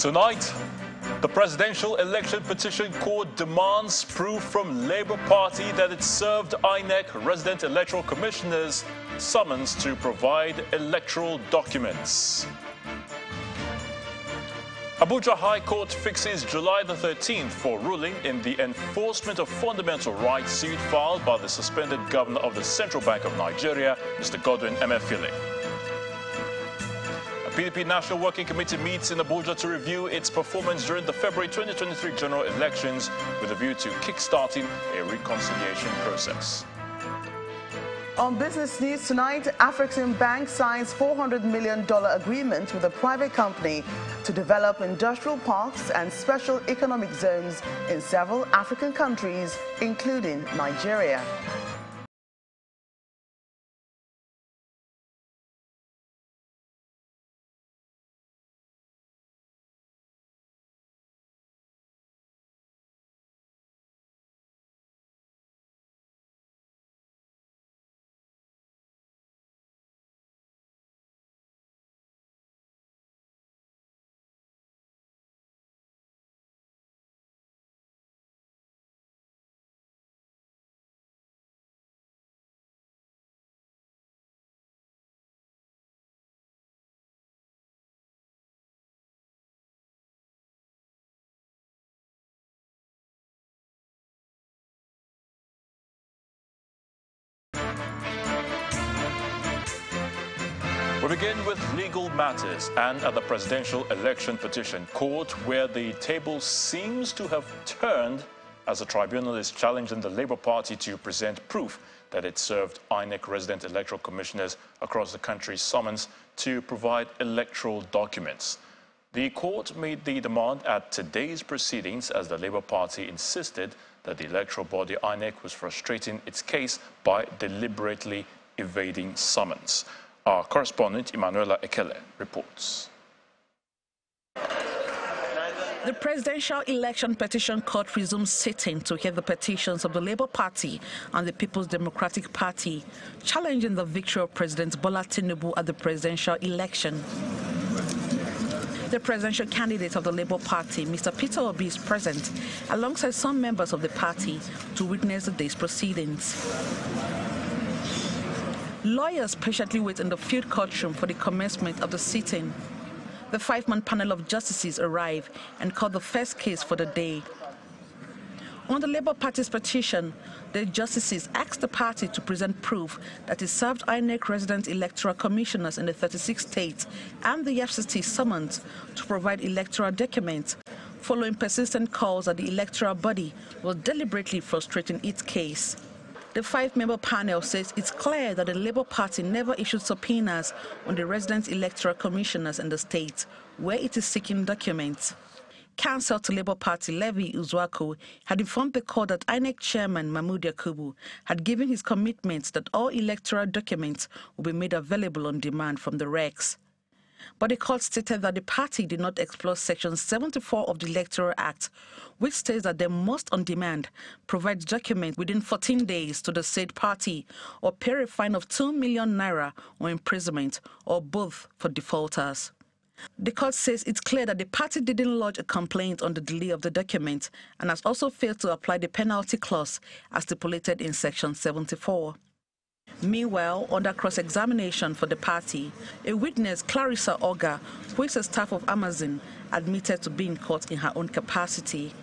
Tonight, the presidential election petition court demands proof from Labour Party that it served INEC resident electoral commissioners summons to provide electoral documents. Abuja High Court fixes July the 13th for ruling in the enforcement of fundamental rights suit filed by the suspended governor of the Central Bank of Nigeria, Mr. Godwin Emefiele. A PDP National Working Committee meets in Abuja to review its performance during the February 2023 general elections with a view to kickstarting a reconciliation process. On business news tonight, African Bank signs $400 million agreement with a private company to develop industrial parks and special economic zones in several African countries, including Nigeria. We begin with legal matters and at the presidential election petition court, where the table seems to have turned as the tribunal is challenging the Labour Party to present proof that it served INEC resident electoral commissioners across the country summons to provide electoral documents. The court made the demand at today's proceedings as the Labour Party insisted that the electoral body INEC was frustrating its case by deliberately evading summons. Our correspondent, Emanuela Ekele, reports. The Presidential Election Petition Court resumes sitting to hear the petitions of the Labour Party and the People's Democratic Party, challenging the victory of President Bola Tinubu at the presidential election. The presidential candidate of the Labour Party, Mr. Peter Obi, is present, alongside some members of the party, to witness the day's proceedings. Lawyers patiently wait in the field courtroom for the commencement of the sitting. The five-man panel of justices arrive and call the first case for the day. On the Labour Party's petition, the justices asked the party to present proof that it served INEC resident electoral commissioners in the 36 states and the FCT summons to provide electoral documents, following persistent calls that the electoral body was deliberately frustrating its case. The five-member panel says it's clear that the Labour Party never issued subpoenas on the resident electoral commissioners in the state where it is seeking documents. Counsel to Labour Party Levi Uzuaku had informed the court that INEC chairman Mahmoud Yakubu had given his commitment that all electoral documents will be made available on demand from the recs. But the court stated that the party did not explore Section 74 of the Electoral Act, which states that they must, on demand, provide documents within 14 days to the said party or pay a fine of 2 million naira or imprisonment, or both for defaulters. The court says it's clear that the party didn't lodge a complaint on the delay of the document and has also failed to apply the penalty clause as stipulated in Section 74. Meanwhile, under cross-examination for the party, a witness, Clarissa Oga, who is a staff of Amazon, admitted to being caught in her own capacity.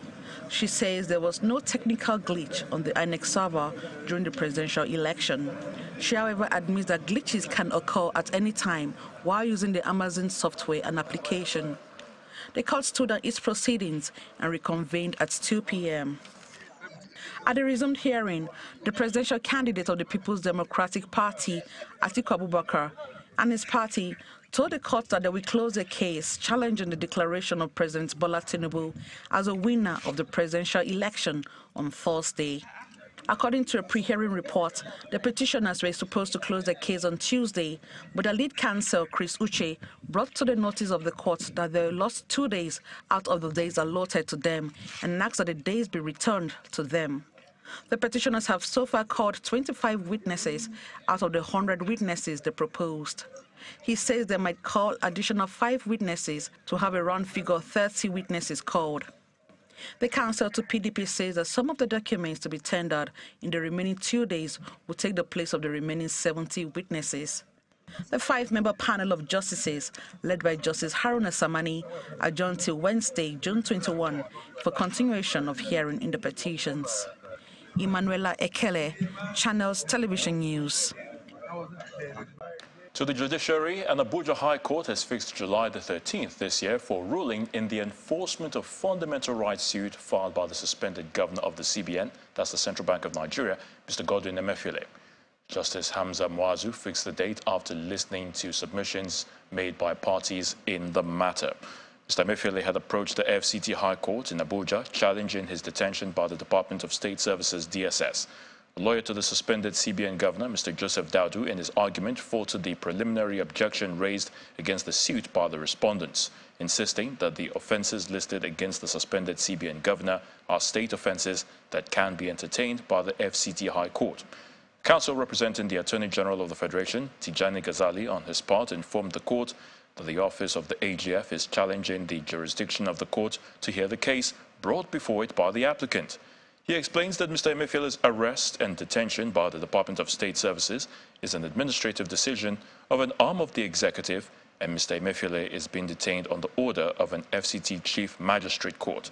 She says there was no technical glitch on the INEC server during the presidential election. She, however, admits that glitches can occur at any time while using the Amazon software and application. The court stood on its proceedings and reconvened at 2 p.m. At the resumed hearing, the presidential candidate of the People's Democratic Party, Atiku Abubakar, and his party told the court that they will close the case challenging the declaration of President Bola Tinubu as a winner of the presidential election on Thursday. According to a pre-hearing report, the petitioners were supposed to close the case on Tuesday, but the lead counsel, Chris Uche, brought to the notice of the court that they lost 2 days out of the days allotted to them and asked that the days be returned to them. The petitioners have so far called 25 witnesses out of the 100 witnesses they proposed. He says they might call additional 5 witnesses to have a round figure 30 witnesses called. The counsel to PDP says that some of the documents to be tendered in the remaining 2 days will take the place of the remaining 70 witnesses. The 5-member panel of justices, led by Justice Haruna Samani, adjourned till Wednesday, June 21, for continuation of hearing in the petitions. Emanuela Ekele, Channels Television News. To the judiciary, an Abuja High Court has fixed July the 13th this year for ruling in the enforcement of fundamental rights suit filed by the suspended governor of the CBN, that's the Central Bank of Nigeria, Mr. Godwin Emefiele. Justice Hamza Muazu fixed the date after listening to submissions made by parties in the matter. Mr. Emefiele had approached the FCT High Court in Abuja, challenging his detention by the Department of State Services, DSS. A lawyer to the suspended CBN governor, Mr. Joseph Daudu, in his argument faulted the preliminary objection raised against the suit by the respondents, insisting that the offences listed against the suspended CBN governor are state offences that can be entertained by the FCT High Court. Counsel representing the Attorney General of the Federation, Tijani Ghazali, on his part informed the court that the office of the AGF is challenging the jurisdiction of the court to hear the case brought before it by the applicant. He explains that Mr. Emefiele's arrest and detention by the Department of State Services is an administrative decision of an arm of the executive, and Mr. Emefiele is being detained on the order of an FCT Chief Magistrate Court.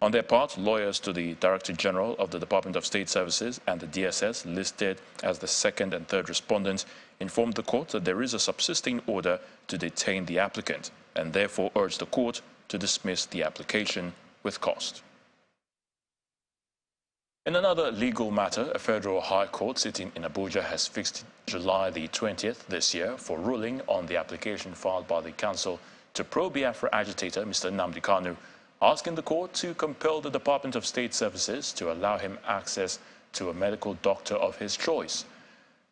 On their part, lawyers to the Director General of the Department of State Services and the DSS, listed as the second and third respondents, informed the court that there is a subsisting order to detain the applicant, and therefore urged the court to dismiss the application with cost. In another legal matter, a federal high court sitting in Abuja has fixed July the 20th this year for ruling on the application filed by the council to pro-Biafra agitator Mr. Nnamdi Kanu, asking the court to compel the Department of State Services to allow him access to a medical doctor of his choice.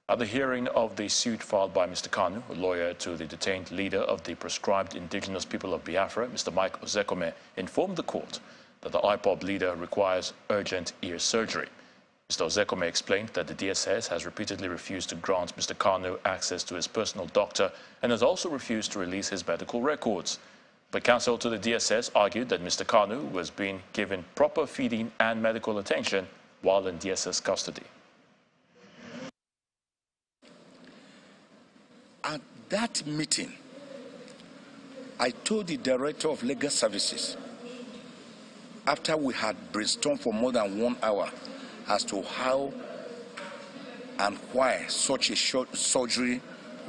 At the hearing of the suit filed by Mr. Kanu, a lawyer to the detained leader of the proscribed indigenous people of Biafra, Mr. Mike Ozekome, informed the court that the IPOB leader requires urgent ear surgery. Mr. Ozekome explained that the DSS has repeatedly refused to grant Mr. Kanu access to his personal doctor and has also refused to release his medical records. But counsel to the DSS argued that Mr. Kanu was being given proper feeding and medical attention while in DSS custody. At that meeting, I told the Director of Legal Services, after we had brainstormed for more than 1 hour as to how and why such a short surgery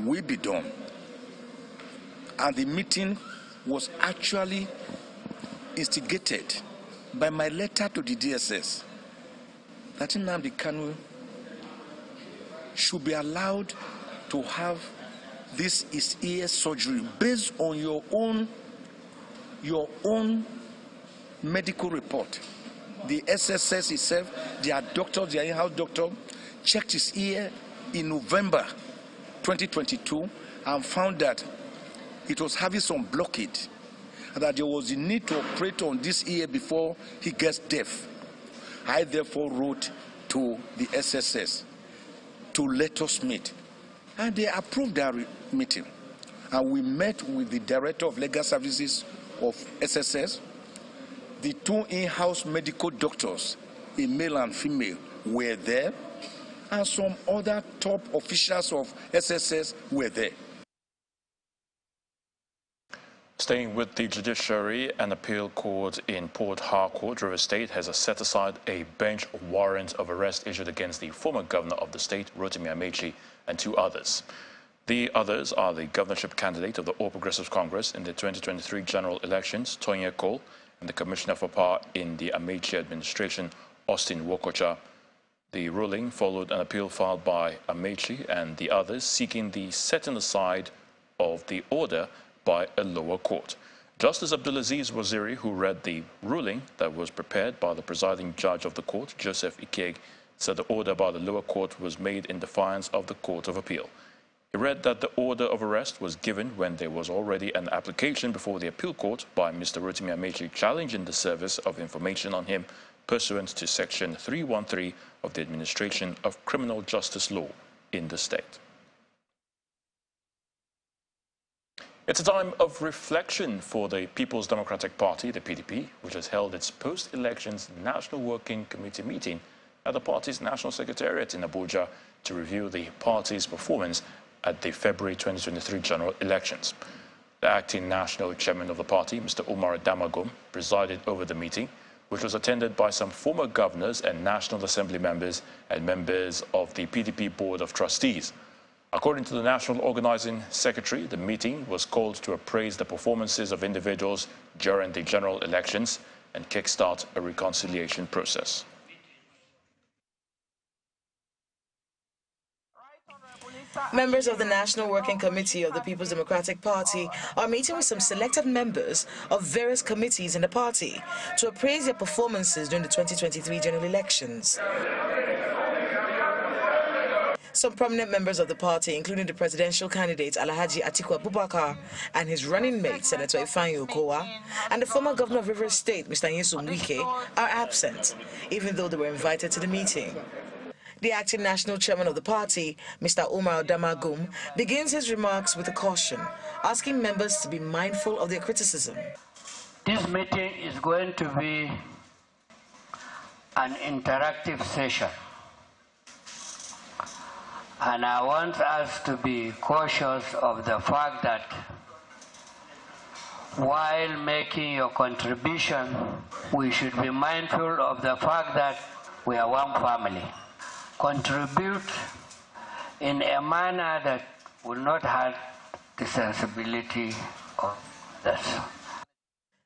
will be done. And the meeting was actually instigated by my letter to the DSS that Nnamdi Kanu should be allowed to have this ear surgery based on your own medical report. The SSS itself, their doctor, their in-house doctor, checked his ear in November 2022 and found that it was having some blockage, and that there was a need to operate on this ear before he gets deaf. I therefore wrote to the SSS to let us meet, and they approved that meeting. And we met with the Director of Legal Services of SSS. The 2 in-house medical doctors, a male and female, were there, and some other top officials of SSS were there. Staying with the judiciary, an appeal court in Port Harcourt, River State, has set aside a bench warrant of arrest issued against the former governor of the state, Rotimi Amechi, and 2 others. The others are the governorship candidate of the All Progressives Congress in the 2023 general elections, Toyin Cole, and the Commissioner for Power in the Amechi administration, Austin Wokocha. The ruling followed an appeal filed by Amechi and the others seeking the setting aside of the order by a lower court. Justice Abdulaziz Waziri, who read the ruling that was prepared by the presiding judge of the court, Joseph Ikeg, said the order by the lower court was made in defiance of the Court of Appeal. He read that the order of arrest was given when there was already an application before the appeal court by Mr. Rotimi Amechi challenging the service of information on him pursuant to Section 313 of the Administration of Criminal Justice Law in the state. It's a time of reflection for the People's Democratic Party, the PDP, which has held its post-elections National Working Committee meeting at the party's National Secretariat in Abuja to review the party's performance at the February 2023 general elections. The acting national chairman of the party, Mr. Umar Damagum, presided over the meeting, which was attended by some former governors and National Assembly members and members of the PDP Board of Trustees. According to the National Organizing Secretary, the meeting was called to appraise the performances of individuals during the general elections and kickstart a reconciliation process. Members of the National Working Committee of the People's Democratic Party are meeting with some selected members of various committees in the party to appraise their performances during the 2023 general elections. Some prominent members of the party, including the presidential candidate Alhaji Atiku Abubakar and his running mate, Senator Ifeanyi Okowa, and the former governor of Rivers State, Mr. Nyesom Wike, are absent, even though they were invited to the meeting. The acting national chairman of the party, Mr. Umar Damagum, begins his remarks with a caution, asking members to be mindful of their criticism. This meeting is going to be an interactive session. And I want us to be cautious of the fact that while making your contribution, we should be mindful of the fact that we are one family. Contribute in a manner that will not hurt the sensibility of this.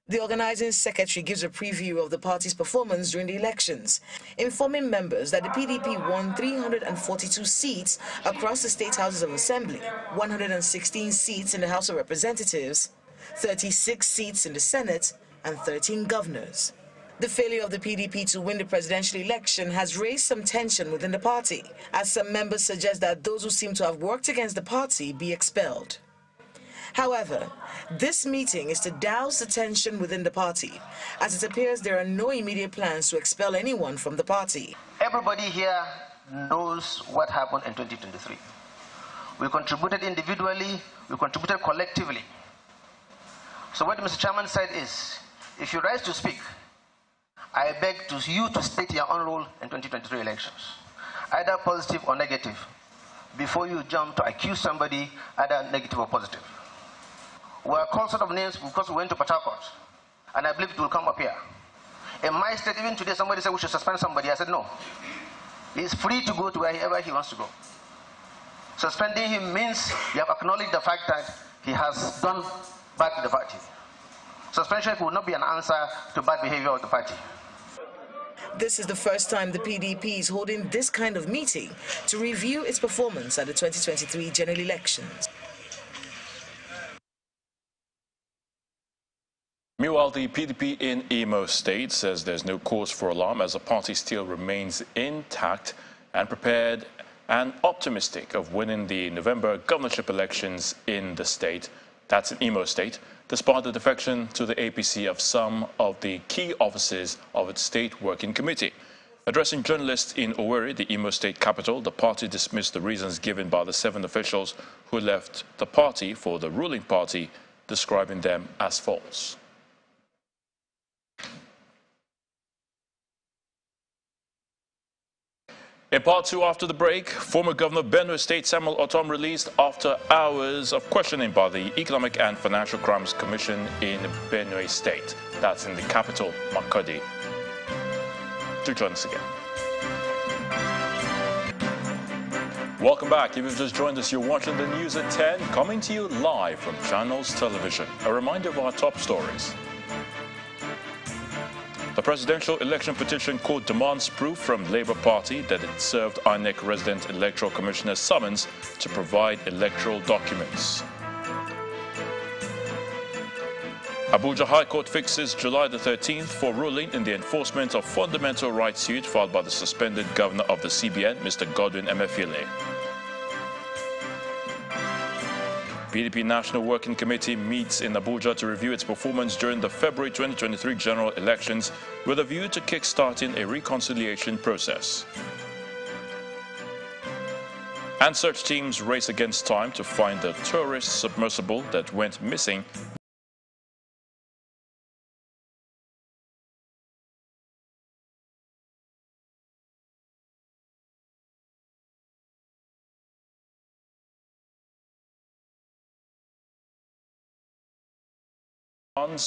The organizing secretary gives a preview of the party's performance during the elections, informing members that the PDP won 342 seats across the state houses of assembly, 116 seats in the House of Representatives, 36 seats in the Senate, and 13 governors. The failure of the PDP to win the presidential election has raised some tension within the party, as some members suggest that those who seem to have worked against the party be expelled. However, this meeting is to douse the tension within the party, as it appears there are no immediate plans to expel anyone from the party. Everybody here knows what happened in 2023. We contributed individually, we contributed collectively. So what Mr. Chairman said is, if you rise to speak, I beg you to state your own role in 2023 elections, either positive or negative, before you jump to accuse somebody either negative or positive. We are called sort of names because we went to Port Harcourt, and I believe it will come up here. In my state, even today, somebody said we should suspend somebody. I said no. He's free to go to wherever he wants to go. Suspending him means you have acknowledged the fact that he has done bad to the party. Suspension will not be an answer to bad behavior of the party. This is the first time the PDP is holding this kind of meeting to review its performance at the 2023 general elections. Meanwhile, the PDP in Imo State says there's no cause for alarm as the party still remains intact and prepared and optimistic of winning the November governorship elections in the state, that's in Imo State, despite the defection to the APC of some of the key offices of its state working committee. Addressing journalists in Owerri, the Imo State capital, the party dismissed the reasons given by the 7 officials who left the party for the ruling party, describing them as false. In part 2 after the break, former Governor of Benue State Samuel Otom released after hours of questioning by the Economic and Financial Crimes Commission in Benue State. That's in the capital, Makurdi. Do join us again. Welcome back. If you've just joined us, you're watching the news at 10, coming to you live from Channels Television. A reminder of our top stories. The presidential election petition court demands proof from Labour Party that it served INEC resident electoral commissioner summons to provide electoral documents. Abuja High Court fixes July the 13th for ruling in the enforcement of fundamental rights suit filed by the suspended governor of the CBN, Mr. Godwin Emefiele. PDP National Working Committee meets in Abuja to review its performance during the February 2023 general elections with a view to kick-starting a reconciliation process. And search teams race against time to find the tourist submersible that went missing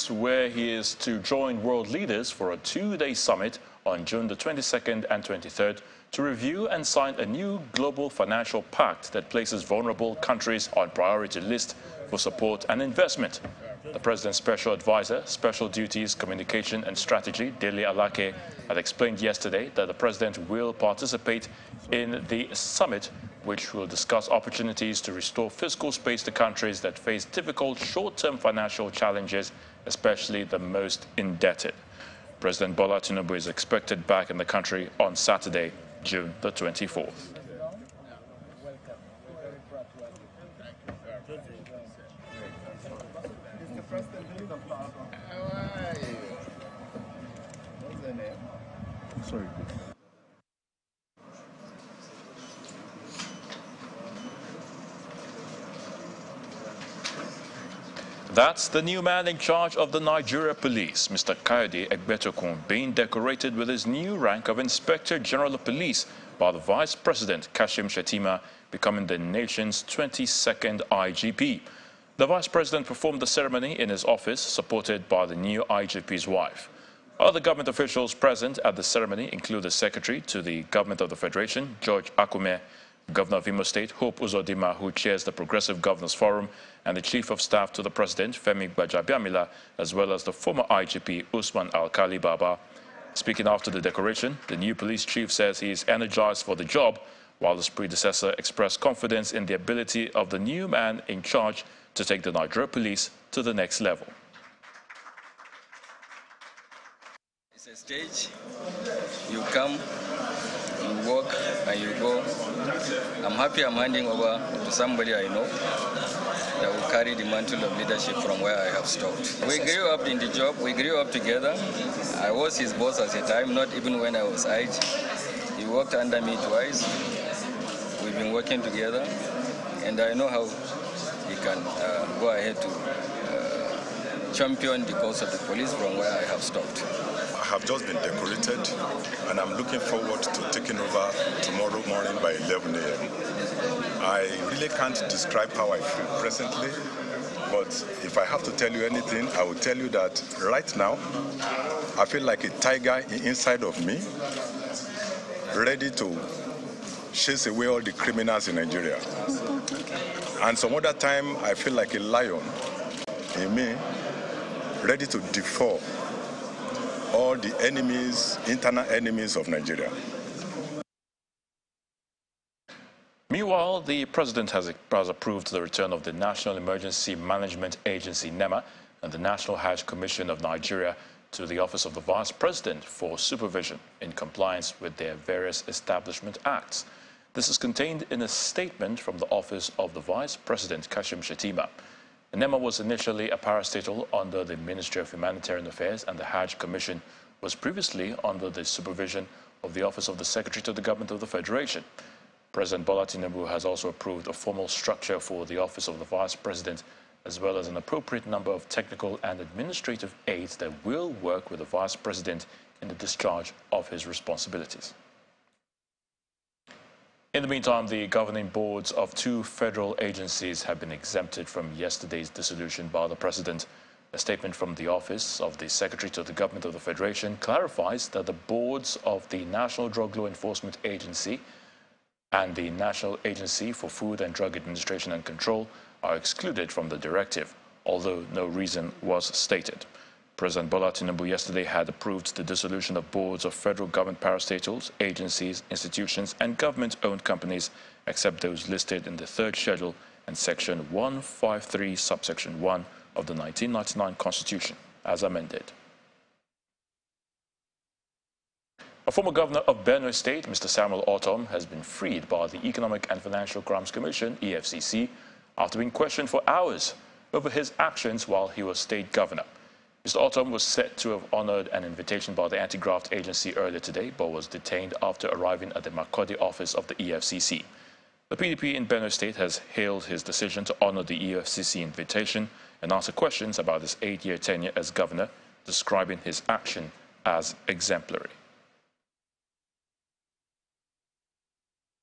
where he is to join world leaders for a two-day summit on June the 22nd and 23rd to review and sign a new global financial pact that places vulnerable countries on priority list for support and investment. The President's Special Advisor, Special Duties, Communication and Strategy, Dele Alake, had explained yesterday that the President will participate in the summit, which will discuss opportunities to restore fiscal space to countries that face difficult short-term financial challenges, especially the most indebted. President Bola Tinubu is expected back in the country on Saturday, June the 24th. Sorry. That's the new man in charge of the Nigeria Police, Mr. Kayode Egbetokun, being decorated with his new rank of Inspector General of Police by the Vice President Kashim Shettima, becoming the nation's 22nd IGP. The Vice President performed the ceremony in his office, supported by the new IGP's wife. Other government officials present at the ceremony include the Secretary to the Government of the Federation, George Akume, Governor of Imo State, Hope Uzodinma, who chairs the Progressive Governors Forum, and the Chief of Staff to the President, Femi Gbajabiamila, as well as the former IGP, Usman Alkali Baba. Speaking after the decoration, the new police chief says he is energized for the job, while his predecessor expressed confidence in the ability of the new man in charge to take the Nigeria Police to the next level. It's a stage. You come, you walk, and you go. I'm happy I'm handing over to somebody I know that will carry the mantle of leadership from where I have stopped. We grew up in the job, we grew up together. I was his boss at a time, not even when I was IG. He worked under me twice. We've been working together, and I know how he can go ahead to champion the cause of the police from where I have stopped. I have just been decorated, and I'm looking forward to taking over tomorrow morning by 11 a.m. I really can't describe how I feel presently, but if I have to tell you anything, I will tell you that right now, I feel like a tiger inside of me, ready to chase away all the criminals in Nigeria. And some other time, I feel like a lion in me, ready to devour all the enemies, internal enemies of Nigeria. Meanwhile, the President has approved the return of the National Emergency Management Agency, NEMA, and the National Hajj Commission of Nigeria to the Office of the Vice President for supervision in compliance with their various establishment acts. This is contained in a statement from the Office of the Vice President, Kashim Shettima. NEMA was initially a parastatal under the Ministry of Humanitarian Affairs, and the Hajj Commission was previously under the supervision of the Office of the Secretary to the Government of the Federation. President Bola Tinubu has also approved a formal structure for the Office of the Vice President, as well as an appropriate number of technical and administrative aides that will work with the Vice President in the discharge of his responsibilities. In the meantime, the governing boards of two federal agencies have been exempted from yesterday's dissolution by the President. A statement from the Office of the Secretary to the Government of the Federation clarifies that the boards of the National Drug Law Enforcement Agency and the National Agency for Food and Drug Administration and Control are excluded from the directive, although no reason was stated. President Bola Tinubu yesterday had approved the dissolution of boards of federal government parastatals, agencies, institutions, and government-owned companies, except those listed in the third schedule and section 153, subsection 1 of the 1999 Constitution, as amended. A former governor of Benue State, Mr. Samuel Ortom, has been freed by the Economic and Financial Crimes Commission, EFCC, after being questioned for hours over his actions while he was state governor. Mr. Ortom was said to have honored an invitation by the anti-graft agency earlier today, but was detained after arriving at the Makurdi office of the EFCC. The PDP in Benue State has hailed his decision to honor the EFCC invitation and answer questions about his 8-year tenure as governor, describing his action as exemplary.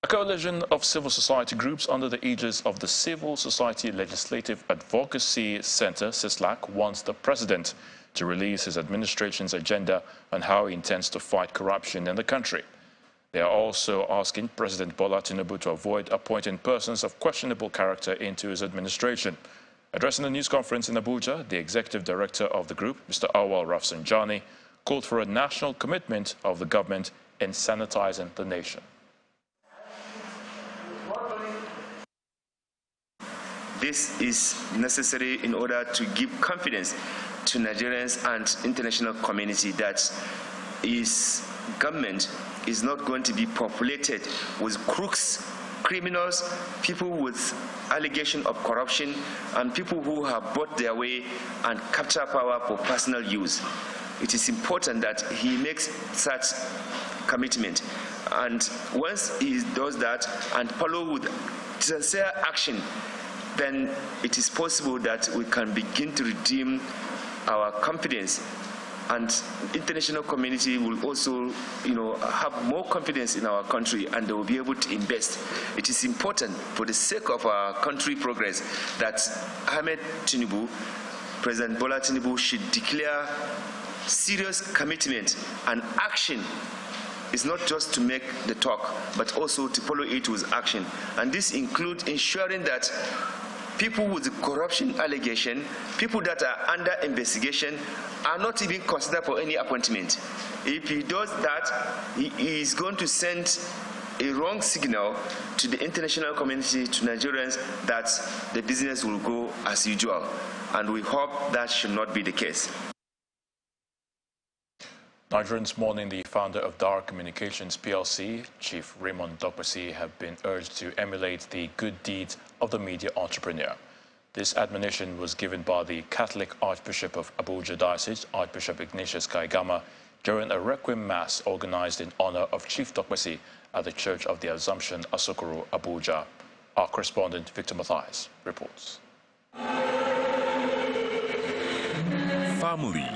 A coalition of civil society groups under the aegis of the Civil Society Legislative Advocacy Center, CISLAC, wants the president to release his administration's agenda on how he intends to fight corruption in the country. They are also asking President Bola Tinubu to avoid appointing persons of questionable character into his administration. Addressing a news conference in Abuja, the executive director of the group, Mr. Awal Rafsanjani, called for a national commitment of the government in sanitizing the nation. This is necessary in order to give confidence to Nigerians and international community that his government is not going to be populated with crooks, criminals, people with allegation of corruption, and people who have bought their way and capture power for personal use. It is important that he makes such commitment. And once he does that and follow with sincere action, then it is possible that we can begin to redeem our confidence, and international community will also, have more confidence in our country, and they will be able to invest. It is important for the sake of our country progress that Ahmed Tinubu, President Bola Tinubu, should declare serious commitment and action. It's not just to make the talk, but also to follow it with action. And this includes ensuring that people with corruption allegation, people that are under investigation, are not even considered for any appointment. If he does that, he is going to send a wrong signal to the international community, to Nigerians, that the business will go as usual. And we hope that should not be the case. Nigerians mourning the founder of Dar Communications PLC, Chief Raymond Dokpesi, have been urged to emulate the good deeds of the media entrepreneur. This admonition was given by the Catholic Archbishop of Abuja Diocese, Archbishop Ignatius Kaigama, during a requiem mass organized in honor of Chief Dokpesi at the Church of the Assumption, Asokoro, Abuja. Our correspondent Victor Matthias reports. Family,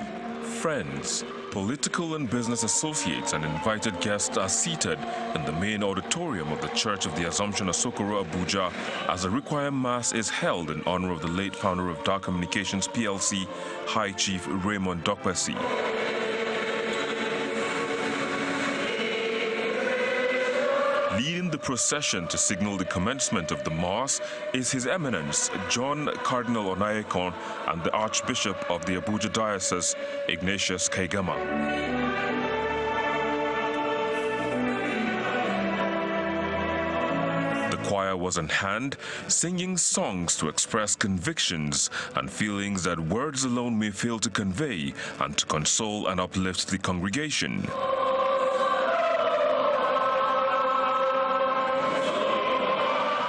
friends, political and business associates and invited guests are seated in the main auditorium of the Church of the Assumption Asokoro, Abuja, as a requiem mass is held in honor of the late founder of Dar Communications PLC, High Chief Raymond Dokpesi. Leading the procession to signal the commencement of the Mass is His Eminence, John Cardinal Onayekon, and the Archbishop of the Abuja Diocese, Ignatius Kaigama. The choir was on hand, singing songs to express convictions and feelings that words alone may fail to convey, and to console and uplift the congregation.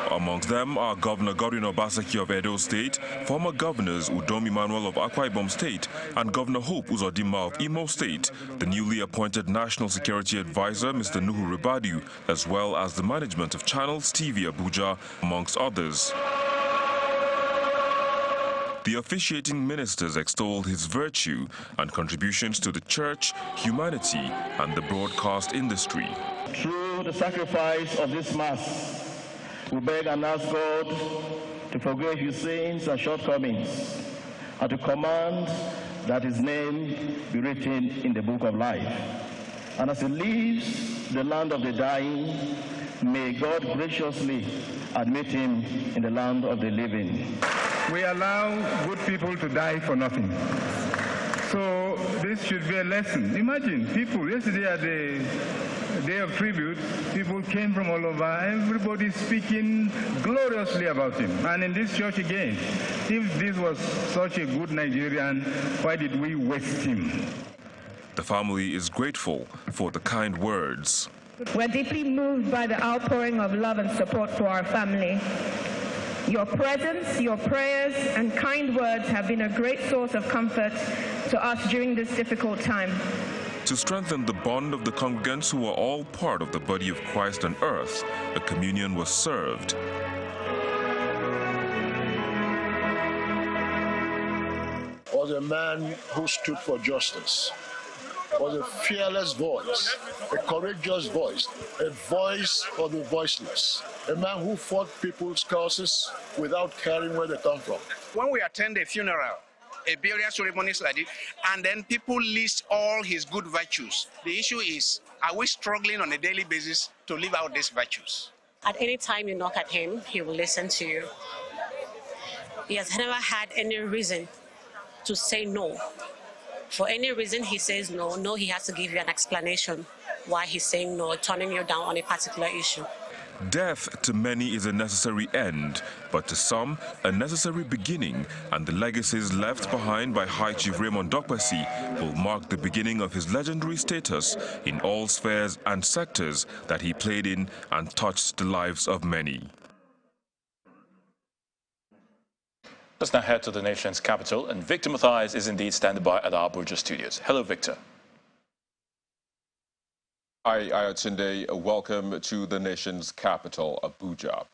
Amongst them are Governor Godwin Obaseki of Edo State, former governors Udom Emmanuel of Akwa Ibom State, and Governor Hope Uzodinma of Imo State, the newly appointed National Security Advisor, Mr. Nuhu Ribadu, as well as the management of Channels TV Abuja, amongst others. The officiating ministers extolled his virtue and contributions to the church, humanity, and the broadcast industry. Through the sacrifice of this Mass, we beg and ask God to forgive his sins and shortcomings, and to command that his name be written in the book of life. And as he leaves the land of the dying, may God graciously admit him in the land of the living. We allow good people to die for nothing. So this should be a lesson. Imagine people, yesterday at the Day of Tribute, people came from all over, everybody speaking gloriously about him. And in this church again, if this was such a good Nigerian, why did we waste him? The family is grateful for the kind words. We're deeply moved by the outpouring of love and support for our family. Your presence, your prayers, and kind words have been a great source of comfort to us during this difficult time. To strengthen the bond of the congregants who were all part of the body of Christ on earth, a communion was served. Was a man who stood for justice, was a fearless voice, a courageous voice, a voice for the voiceless, a man who fought people's causes without caring where they come from. When we attend a funeral, a burial ceremony like this, and then people list all his good virtues, the issue is, are we struggling on a daily basis to live out these virtues? At any time you knock at him, he will listen to you. He has never had any reason to say no. For any reason he says no, he has to give you an explanation why he's saying no, turning you down on a particular issue. Death to many is a necessary end, but to some, a necessary beginning, and the legacies left behind by High Chief Raymond Dokpesi will mark the beginning of his legendary status in all spheres and sectors that he played in and touched the lives of many. Let's now head to the nation's capital, and Victor Mathias is indeed standing by at our Abuja studios. Hello, Victor. Hi, Ayotunde. Welcome to the nation's capital, Abuja.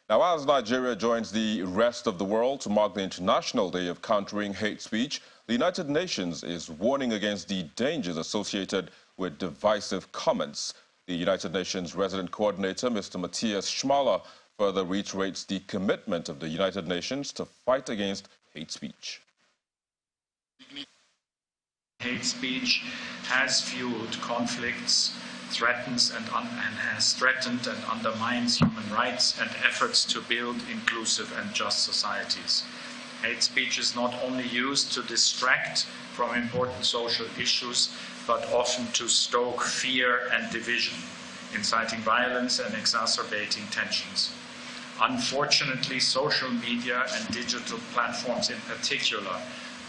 Now, as Nigeria joins the rest of the world to mark the International Day of Countering Hate Speech, the United Nations is warning against the dangers associated with divisive comments. The United Nations Resident Coordinator, Mr. Matthias Schmaler, further reiterates the commitment of the United Nations to fight against hate speech. Hate speech has fueled conflicts, threatens and has threatened and undermines human rights and efforts to build inclusive and just societies. Hate speech is not only used to distract from important social issues, but often to stoke fear and division, inciting violence and exacerbating tensions. Unfortunately, social media and digital platforms in particular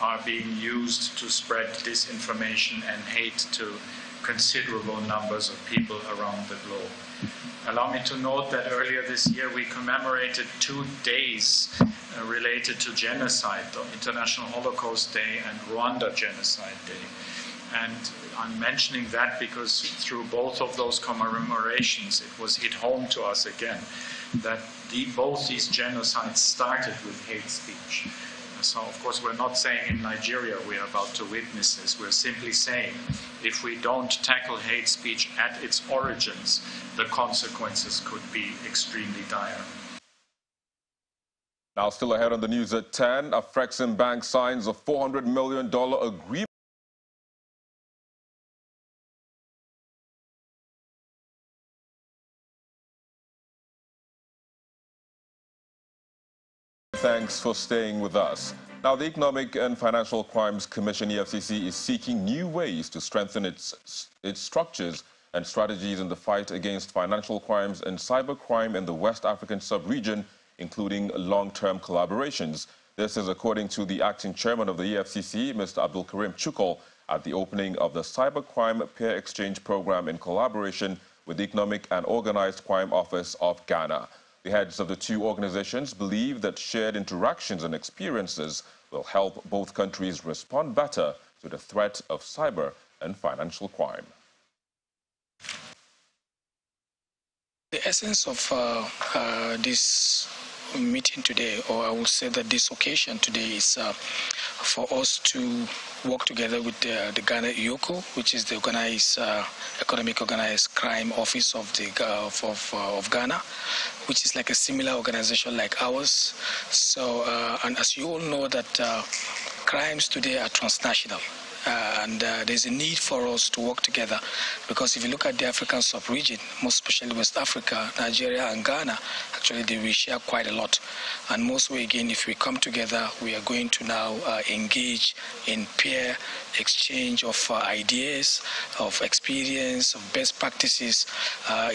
are being used to spread disinformation and hate to considerable numbers of people around the globe. Allow me to note that earlier this year we commemorated 2 days related to genocide, the International Holocaust Day and Rwanda Genocide Day. And I'm mentioning that because through both of those commemorations it was hit home to us again that both these genocides started with hate speech. So, of course, we're not saying in Nigeria we're about to witness this. We're simply saying if we don't tackle hate speech at its origins, the consequences could be extremely dire. Now, still ahead on the news at 10, Afrexim Bank signs a $400 million agreement. Thanks for staying with us. Now, the Economic and Financial Crimes Commission, EFCC, is seeking new ways to strengthen its structures and strategies in the fight against financial crimes and cybercrime in the West African sub-region, including long-term collaborations. This is according to the acting chairman of the EFCC, Mr. Abdul Karim Chukol, at the opening of the Cybercrime Peer Exchange Program in collaboration with the Economic and Organized Crime Office of Ghana. The heads of the two organizations believe that shared interactions and experiences will help both countries respond better to the threat of cyber and financial crime. The essence of this meeting today, or I will say that this occasion today, is for us to work together with the Ghana IOCO, which is the Economic Organized Crime Office of Ghana, which is like a similar organization like ours. So, and as you all know that crimes today are transnational. And there's a need for us to work together, because if you look at the African sub-region, most especially West Africa, Nigeria and Ghana, actually we share quite a lot. And mostly again, if we come together, we are going to now engage in peer exchange of ideas, of experience, of best practices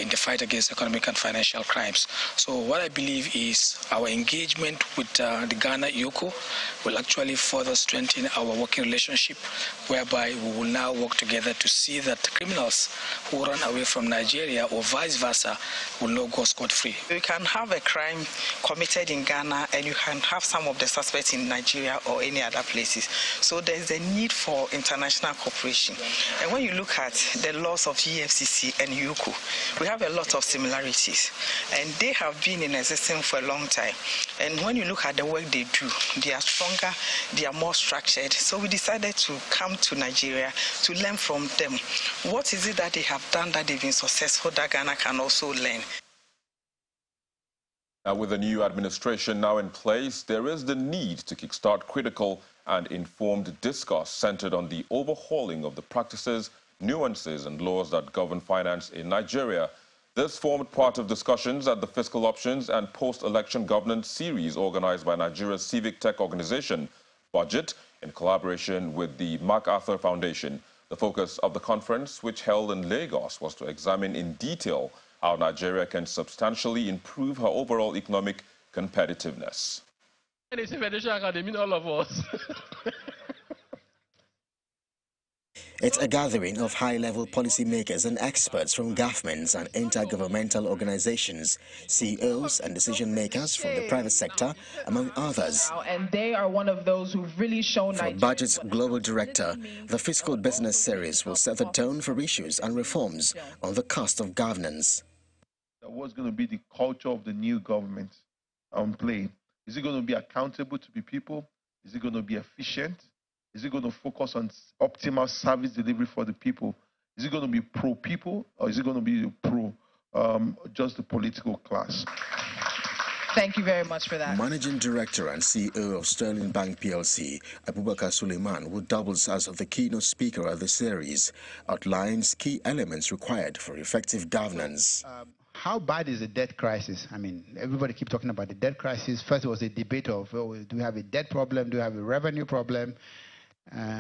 in the fight against economic and financial crimes. So what I believe is our engagement with the Ghana IOCO will actually further strengthen our working relationship whereby we will now work together to see that criminals who run away from Nigeria or vice versa will not go scot-free. You can have a crime committed in Ghana and you can have some of the suspects in Nigeria or any other places. So there's a need for international cooperation. And when you look at the laws of EFCC and UCO, we have a lot of similarities. And they have been in existence for a long time. And when you look at the work they do, they are stronger, they are more structured. So we decided to come to Nigeria to learn from them. What is it that they have done that they've been successful that Ghana can also learn? Now, with the new administration now in place, there is the need to kickstart critical and informed discourse centered on the overhauling of the practices, nuances and laws that govern finance in Nigeria. This formed part of discussions at the Fiscal Options and Post-Election Governance series organized by Nigeria's civic tech organization, Budget, in collaboration with the MacArthur Foundation. The focus of the conference, which held in Lagos, was to examine in detail how Nigeria can substantially improve her overall economic competitiveness. All of us. It's a gathering of high-level policymakers and experts from governments and intergovernmental organizations, CEOs and decision-makers from the private sector, among others. And they are one of those who've really shown... For Budget's Global Director, the Fiscal Business Series will set the tone for issues and reforms on the cost of governance. What's going to be the culture of the new government on play? Is it going to be accountable to the people? Is it going to be efficient? Is it going to focus on optimal service delivery for the people? Is it going to be pro-people, or is it going to be pro just the political class? Thank you very much for that. Managing Director and CEO of Sterling Bank PLC, Abubakar Suleiman, who doubles as the keynote speaker of the series, outlines key elements required for effective governance. How bad is the debt crisis? I mean, everybody keeps talking about the debt crisis. First, it was a debate of, oh, do we have a debt problem? Do we have a revenue problem?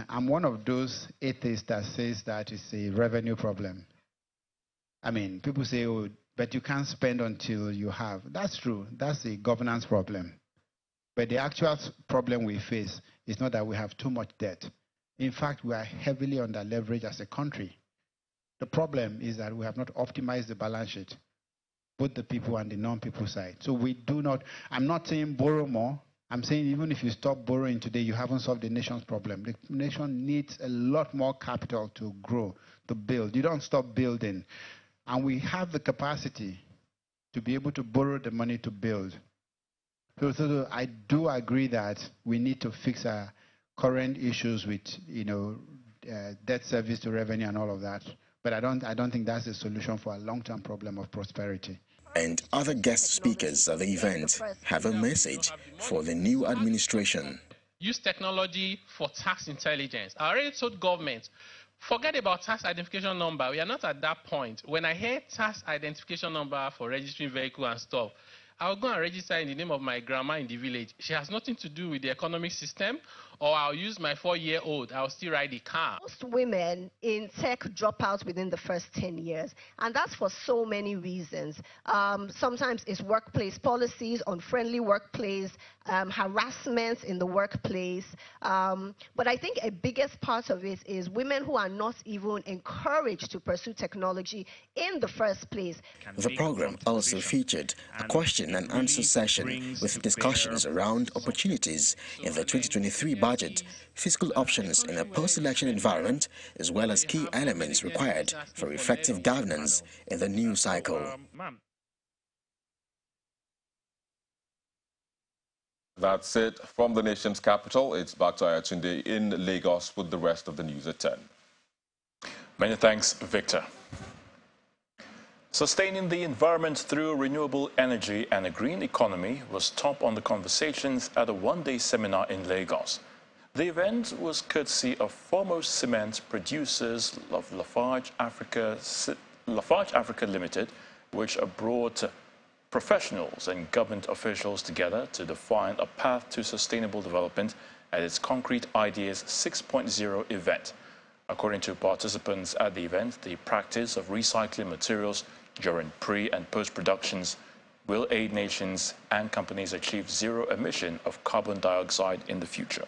I'm one of those atheists that says that it's a revenue problem. I mean, people say, oh, but you can't spend until you have. That's true. That's a governance problem. But the actual problem we face is not that we have too much debt. In fact, we are heavily under-leveraged as a country. The problem is that we have not optimized the balance sheet, both the people and the non-people side. So we do not, I'm not saying borrow more. I'm saying even if you stop borrowing today, you haven't solved the nation's problem. The nation needs a lot more capital to grow, to build. You don't stop building. And we have the capacity to be able to borrow the money to build. So I do agree that we need to fix our current issues with, debt service to revenue and all of that. But I don't think that's a solution for a long-term problem of prosperity. And other guest speakers at the event have a message for the new administration. Use technology for tax intelligence. I already told government, forget about tax identification number. We are not at that point. When I hear tax identification number for registering vehicle and stuff, I'll go and register in the name of my grandma in the village. She has nothing to do with the economic system. Or I'll use my 4-year-old. I'll still ride the car. Most women in tech drop out within the first 10 years. And that's for so many reasons. Sometimes it's workplace policies, unfriendly workplace, harassment in the workplace. But I think a biggest part of it is women who are not even encouraged to pursue technology in the first place. The program also featured a question and answer session with discussions around opportunities in the 2023 budget, fiscal options in a post-election environment, as well as key elements required for effective governance in the new cycle. That's it from the nation's capital. It's back to Ayatunde in Lagos with the rest of the news at 10. Many thanks, Victor. Sustaining the environment through renewable energy and a green economy was top on the conversations at a one-day seminar in Lagos. The event was courtesy of foremost cement producers of Lafarge Africa Limited, which brought professionals and government officials together to define a path to sustainable development at its Concrete Ideas 6.0 event. According to participants at the event, the practice of recycling materials during pre- and post-productions will aid nations and companies achieve zero emission of carbon dioxide in the future.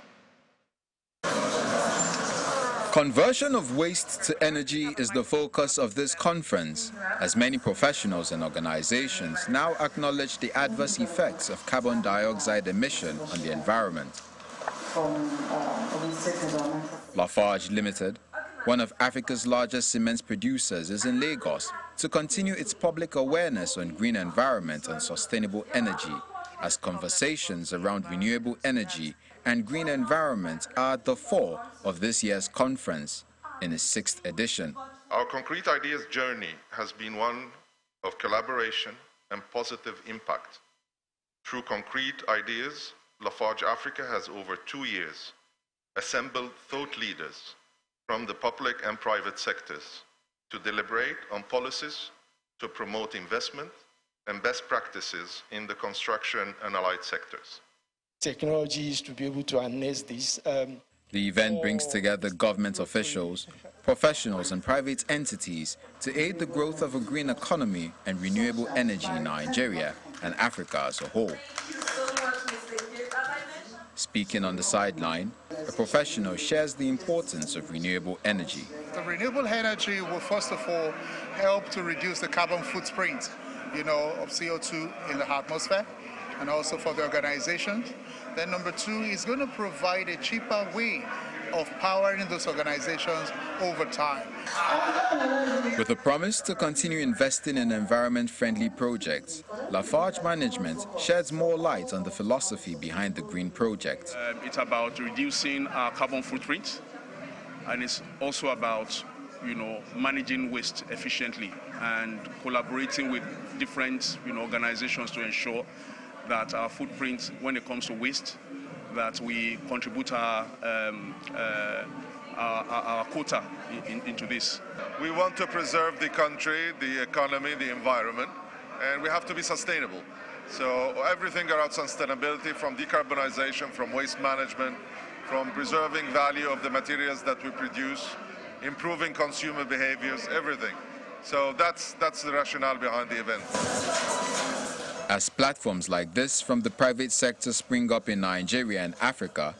Conversion of waste to energy is the focus of this conference, as many professionals and organizations now acknowledge the adverse effects of carbon dioxide emission on the environment. Lafarge Limited, one of Africa's largest cement producers, is in Lagos to continue its public awareness on green environment and sustainable energy, as conversations around renewable energy and green environment are at the fore of this year's conference in its 6th edition. Our Concrete Ideas journey has been one of collaboration and positive impact. Through Concrete Ideas, Lafarge Africa has over 2 years assembled thought leaders from the public and private sectors to deliberate on policies to promote investment and best practices in the construction and allied sectors. Technologies to be able to harness this. The event brings together government officials, professionals and private entities to aid the growth of a green economy and renewable energy in Nigeria and Africa as a whole. Speaking on the sideline, a professional shares the importance of renewable energy. The renewable energy will first of all help to reduce the carbon footprint, of CO2 in the atmosphere, and also for the organizations. Then number 2 is going to provide a cheaper way of powering those organizations over time. With a promise to continue investing in environment-friendly projects, Lafarge management sheds more light on the philosophy behind the green project. It's about reducing our carbon footprint, and it's also about managing waste efficiently and collaborating with different organizations to ensure that our footprint, when it comes to waste, that we contribute our quota into this. We want to preserve the country, the economy, the environment, and we have to be sustainable. So everything around sustainability, from decarbonization, from waste management, from preserving value of the materials that we produce, improving consumer behaviors, everything. So that's the rationale behind the event. As platforms like this from the private sector spring up in Nigeria and Africa,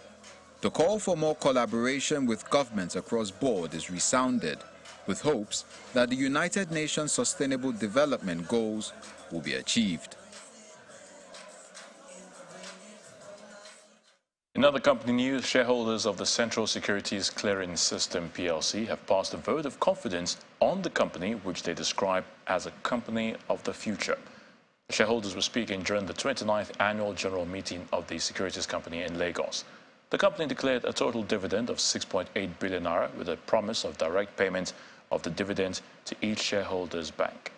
the call for more collaboration with governments across board is resounded, with hopes that the United Nations Sustainable Development Goals will be achieved. In other company news, shareholders of the Central Securities Clearing System PLC have passed a vote of confidence on the company, which they describe as a company of the future. The shareholders were speaking during the 29th annual general meeting of the securities company in Lagos. The company declared a total dividend of 6.8 billion naira with a promise of direct payment of the dividend to each shareholder's bank.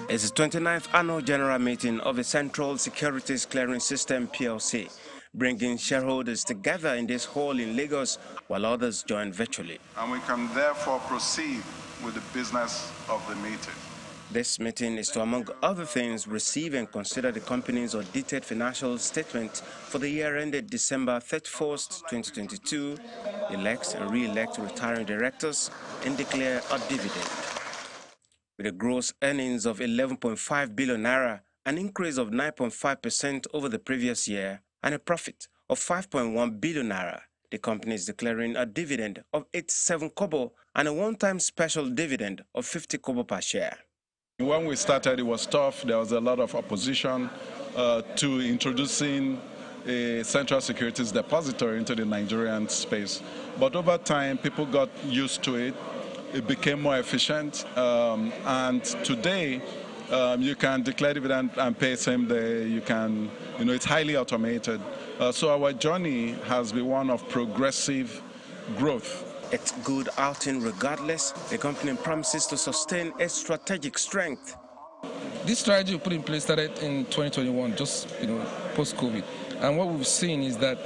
It's the 29th annual general meeting of the Central Securities Clearing System PLC, bringing shareholders together in this hall in Lagos while others join virtually. And we can therefore proceed with the business of the meeting. This meeting is to, among other things, receive and consider the company's audited financial statement for the year ended December 31st, 2022, elect and re-elect retiring directors, and declare a dividend. With a gross earnings of 11.5 billion naira, an increase of 9.5% over the previous year, and a profit of 5.1 billion naira, the company is declaring a dividend of 87 kobo and a one-time special dividend of 50 kobo per share. When we started, it was tough. There was a lot of opposition to introducing a central securities depository into the Nigerian space. But over time, people got used to it. It became more efficient. And today, you can declare dividend and pay same day. You can, it's highly automated. So our journey has been one of progressive growth. It's good outing regardless. The company promises to sustain its strategic strength. This strategy we put in place started in 2021, just post-COVID. And what we've seen is that,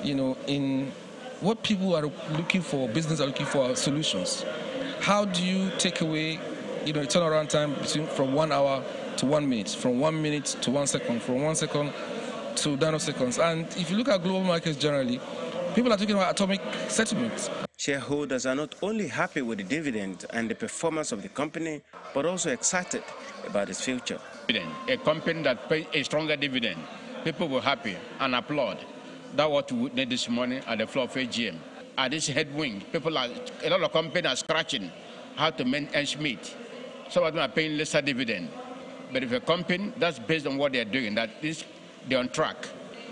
in what people are looking for, business are looking for, are solutions. How do you take away, a turnaround time from 1 hour to 1 minute, from 1 minute to 1 second, from 1 second to nanoseconds? And if you look at global markets generally, people are talking about atomic settlements. Shareholders are not only happy with the dividend and the performance of the company, but also excited about its future. A company that pays a stronger dividend, people were happy and applaud. That's what we need this morning at the floor of AGM. at this headwind. A lot of companies are scratching how to ends meet. Some of them are paying lesser dividend. But if a company, that's based on what they're doing, they're on track,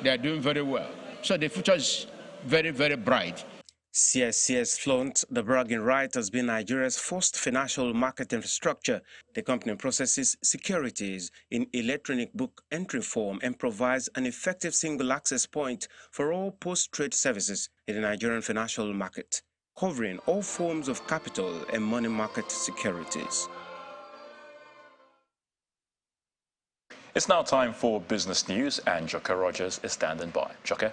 they're doing very well. So the future is very, very bright. CSCS flaunts the bragging right as being Nigeria's first financial market infrastructure. The company processes securities in electronic book entry form and provides an effective single access point for all post-trade services in the Nigerian financial market, covering all forms of capital and money market securities. It's now time for business news, and Joke Rogers is standing by. Joke?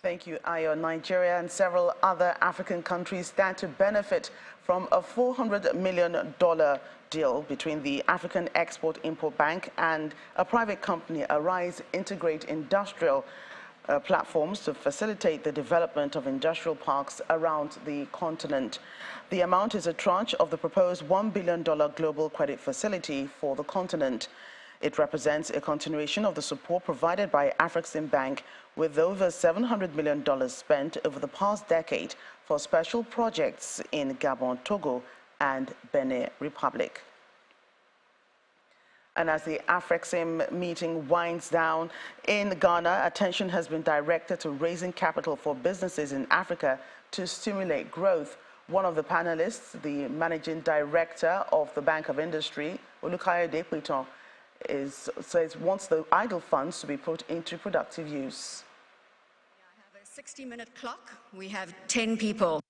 Thank you, Ayo. Nigeria and several other African countries stand to benefit from a $400 million deal between the African Export-Import Bank and a private company, Arise Integrate Industrial platforms to facilitate the development of industrial parks around the continent. The amount is a tranche of the proposed $1 billion global credit facility for the continent. It represents a continuation of the support provided by Afreximbank, with over $700 million spent over the past decade for special projects in Gabon, Togo, and Benin Republic. And as the Afrexim meeting winds down in Ghana, attention has been directed to raising capital for businesses in Africa to stimulate growth. One of the panelists, the managing director of the Bank of Industry, Olukayode Piton, says wants the idle funds to be put into productive use. I have a 60-minute clock. We have 10 people.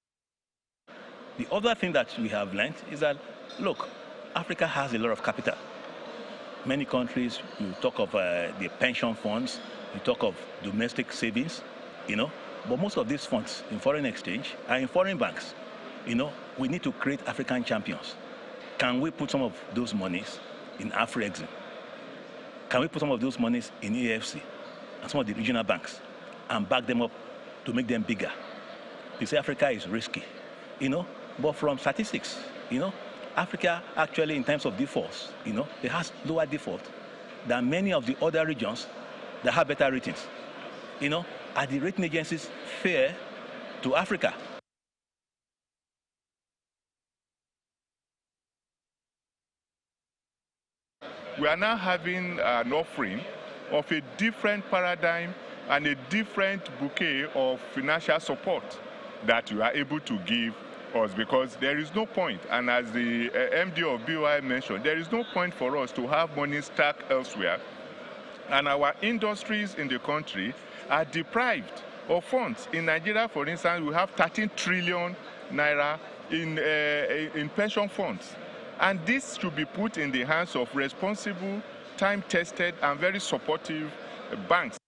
The other thing that we have learned is that, look, Africa has a lot of capital. Many countries, you talk of the pension funds, you talk of domestic savings, but most of these funds in foreign exchange are in foreign banks. We need to create African champions. Can we put some of those monies in Afrexim? Can we put some of those monies in AFC and some of the regional banks and back them up to make them bigger? You say Africa is risky, but from statistics, Africa actually, in terms of defaults, it has lower default than many of the other regions that have better ratings. Are the rating agencies fair to Africa? We are now having an offering of a different paradigm and a different bouquet of financial support that you are able to give us, because there is no point, and as the MD of BOI mentioned, there is no point for us to have money stuck elsewhere, and our industries in the country are deprived of funds. In Nigeria, for instance, we have 13 trillion naira in pension funds. And this should be put in the hands of responsible, time-tested, and very supportive banks.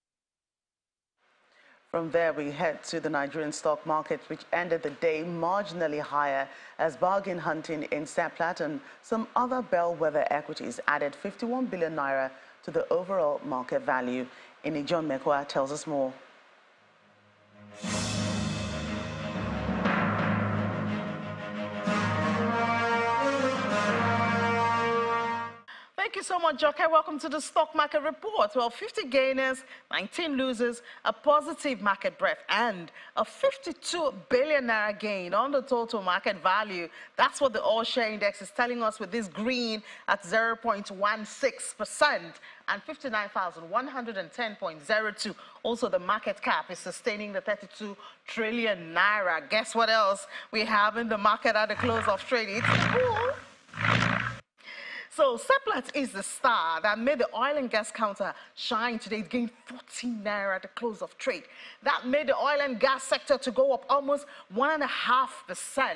From there, we head to the Nigerian stock market, which ended the day marginally higher as bargain hunting in Seplat and some other bellwether equities added 51 billion naira to the overall market value. John Mekwa tells us more. Thank you so much, Joke. Welcome to the Stock Market Report. Well, 50 gainers, 19 losers, a positive market breadth, and a 52 billion naira gain on the total market value. That's what the All-Share Index is telling us, with this green at 0.16% and 59,110.02. Also, the market cap is sustaining the 32 trillion naira. Guess what else we have in the market at the close of trade? It's cool. So Seplat is the star that made the oil and gas counter shine today. It gained 14 naira at the close of trade. That made the oil and gas sector to go up almost 1.5%.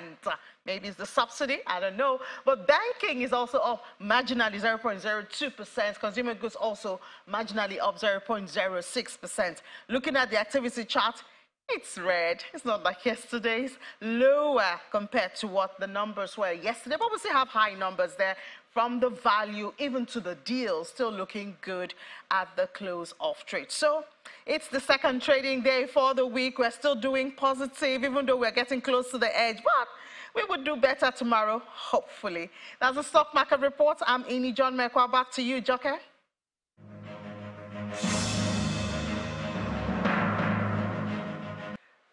Maybe it's the subsidy, I don't know. But banking is also up marginally, 0.02%. Consumer goods also marginally up 0.06%. Looking at the activity chart, it's red. It's not like yesterday's. Lower compared to what the numbers were yesterday, but we still have high numbers there. From the value even to the deal, still looking good at the close of trade. So it's the second trading day for the week. We're still doing positive, even though we're getting close to the edge. But We would do better tomorrow, hopefully. That's the stock market report. I'm Ini John Mekwa. Back to you, Joker.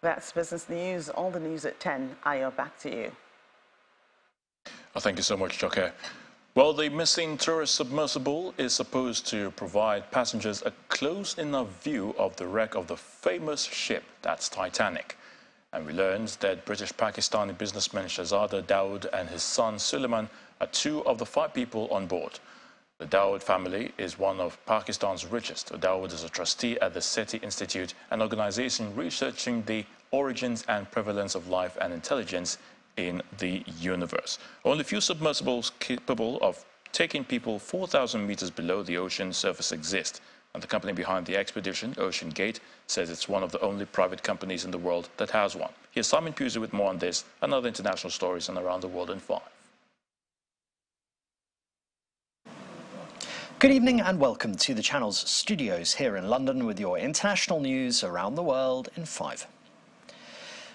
That's business news. All the news at 10. Ayo, back to you. Well, thank you so much, Joker. Well, the missing tourist submersible is supposed to provide passengers a close enough view of the wreck of the famous ship, that's Titanic. And we learned that British-Pakistani businessman Shahzada Dawood and his son Suleiman are 2 of the 5 people on board. The Dawood family is one of Pakistan's richest. Dawood is a trustee at the SETI Institute, an organization researching the origins and prevalence of life and intelligence in the universe. Only few submersibles capable of taking people 4,000 meters below the ocean surface exist. And the company behind the expedition, Ocean Gate, says it's one of the only private companies in the world that has one. Here's Simon Pusey with more on this and other international stories and around the world in 5. Good evening and welcome to the channel's studios here in London with your international news around the world in 5.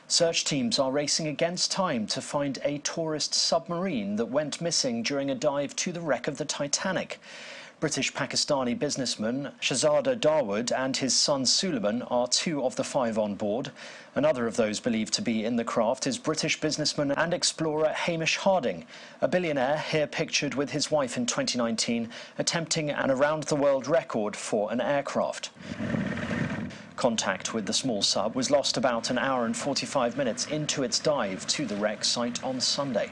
Search teams are racing against time to find a tourist submarine that went missing during a dive to the wreck of the Titanic. British-Pakistani businessman Shahzada Dawood and his son Suleiman are 2 of the 5 on board. Another of those believed to be in the craft is British businessman and explorer Hamish Harding, a billionaire here pictured with his wife in 2019, attempting an around-the-world record for an aircraft. Contact with the small sub was lost about an hour and 45 minutes into its dive to the wreck site on Sunday.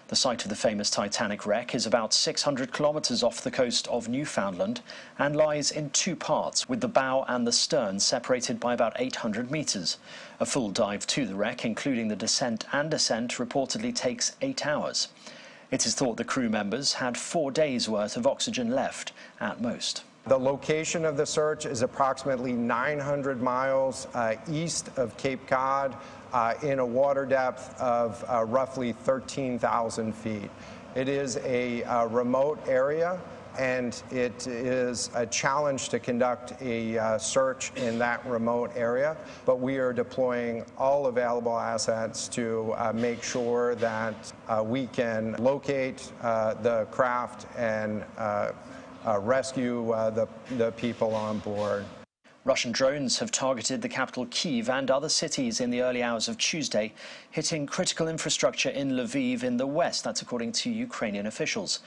The site of the famous Titanic wreck is about 600 kilometres off the coast of Newfoundland and lies in 2 parts, with the bow and the stern separated by about 800 metres. A full dive to the wreck, including the descent and ascent, reportedly takes 8 hours. It is thought the crew members had 4 days' worth of oxygen left at most. The location of the search is approximately 900 miles east of Cape Cod in a water depth of roughly 13,000 feet. It is a remote area, and it is a challenge to conduct a search in that remote area, but we are deploying all available assets to make sure that we can locate the craft and rescue the people on board. Russian drones have targeted the capital Kyiv and other cities in the early hours of Tuesday, hitting critical infrastructure in Lviv in the west. That's according to Ukrainian officials.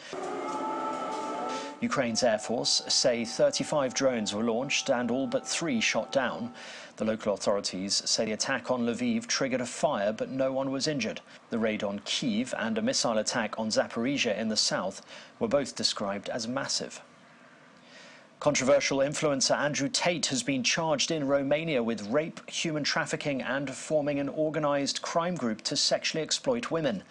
Ukraine's Air Force say 35 drones were launched and all but 3 shot down. The local authorities say the attack on Lviv triggered a fire, but no one was injured. The raid on Kyiv and a missile attack on Zaporizhia in the south were both described as massive. Controversial influencer Andrew Tate has been charged in Romania with rape, human trafficking and forming an organised crime group to sexually exploit women.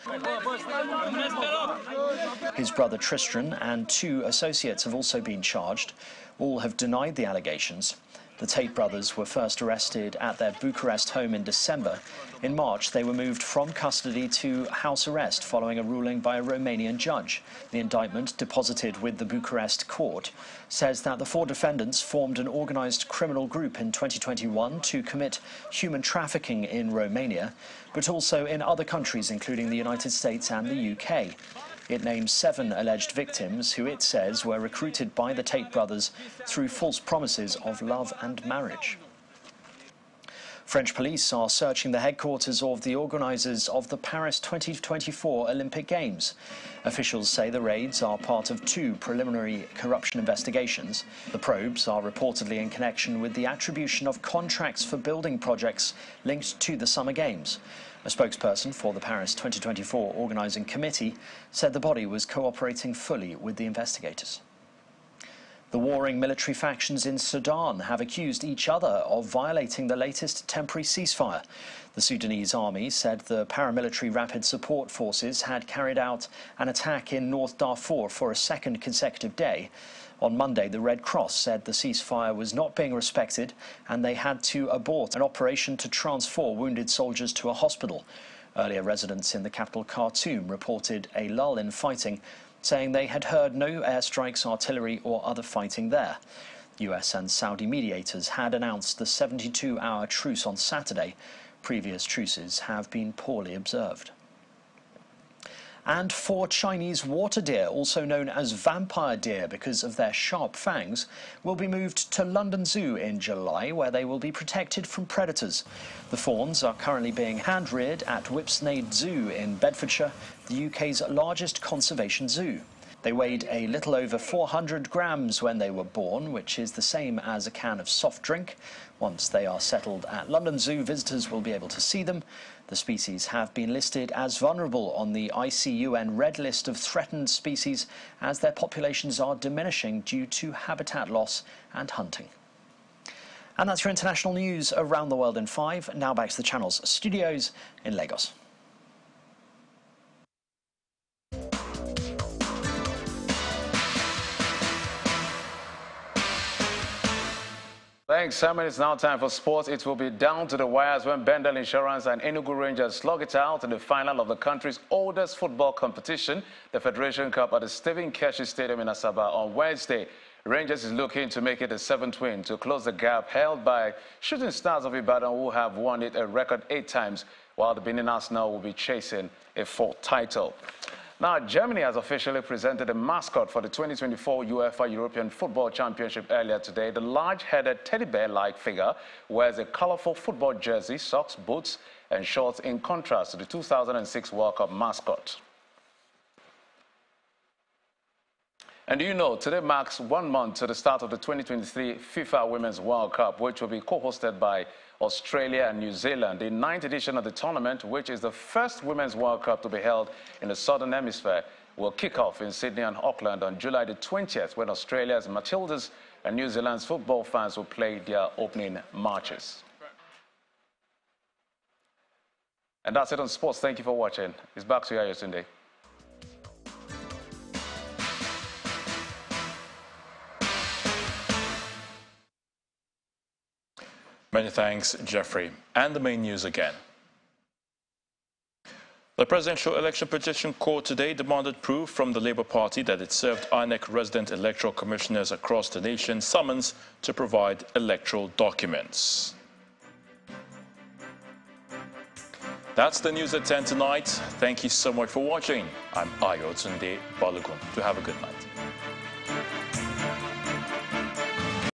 His brother Tristan and 2 associates have also been charged. All have denied the allegations. The Tate brothers were first arrested at their Bucharest home in December. In March, they were moved from custody to house arrest following a ruling by a Romanian judge. The indictment, deposited with the Bucharest court, says that the 4 defendants formed an organised criminal group in 2021 to commit human trafficking in Romania, but also in other countries, including the United States and the UK. It names 7 alleged victims who it says were recruited by the Tate brothers through false promises of love and marriage. French police are searching the headquarters of the organisers of the Paris 2024 Olympic Games. Officials say the raids are part of 2 preliminary corruption investigations. The probes are reportedly in connection with the attribution of contracts for building projects linked to the Summer Games. A spokesperson for the Paris 2024 organising committee said the body was cooperating fully with the investigators. The warring military factions in Sudan have accused each other of violating the latest temporary ceasefire. The Sudanese army said the paramilitary rapid support forces had carried out an attack in North Darfur for a 2nd consecutive day. On Monday, the Red Cross said the ceasefire was not being respected and they had to abort an operation to transfer wounded soldiers to a hospital. Earlier, residents in the capital Khartoum reported a lull in fighting, saying they had heard no airstrikes, artillery or other fighting there. US and Saudi mediators had announced the 72-hour truce on Saturday. Previous truces have been poorly observed. And 4 Chinese water deer, also known as vampire deer because of their sharp fangs, will be moved to London Zoo in July, where they will be protected from predators. The fawns are currently being hand-reared at Whipsnade Zoo in Bedfordshire, the UK's largest conservation zoo. They weighed a little over 400 grams when they were born, which is the same as a can of soft drink. Once they are settled at London Zoo, visitors will be able to see them. The species have been listed as vulnerable on the ICUN Red List of threatened species as their populations are diminishing due to habitat loss and hunting. And that's your international news around the world in 5. Now back to the channel's studios in Lagos. Thanks, Simon. It's now time for sports. It will be down to the wires when Bendel Insurance and Enugu Rangers slug it out in the final of the country's oldest football competition, the Federation Cup at the Stephen Keshi Stadium in Asaba on Wednesday. Rangers is looking to make it a 7th win to close the gap held by Shooting Stars of Ibadan, who have won it a record 8 times, while the Benin Arsenal will be chasing a 4th title. Now, Germany has officially presented a mascot for the 2024 UEFA European Football Championship earlier today. The large-headed teddy bear-like figure wears a colorful football jersey, socks, boots, and shorts in contrast to the 2006 World Cup mascot. And do you know, today marks 1 month to the start of the 2023 FIFA Women's World Cup, which will be co-hosted by Australia and New Zealand. The 9th edition of the tournament, which is the first Women's World Cup to be held in the Southern Hemisphere, will kick off in Sydney and Auckland on July the 20th, when Australia's Matildas and New Zealand's football fans will play their opening matches. And that's it on sports. Thank you for watching. It's back to you, Ayotunde. Many thanks, Jeffrey. And the main news again. The Presidential Election Petition Court today demanded proof from the Labour Party that it served INEC resident electoral commissioners across the nation summons to provide electoral documents. That's the news at 10 tonight. Thank you so much for watching. I'm Ayotunde Balogun. Do have a good night.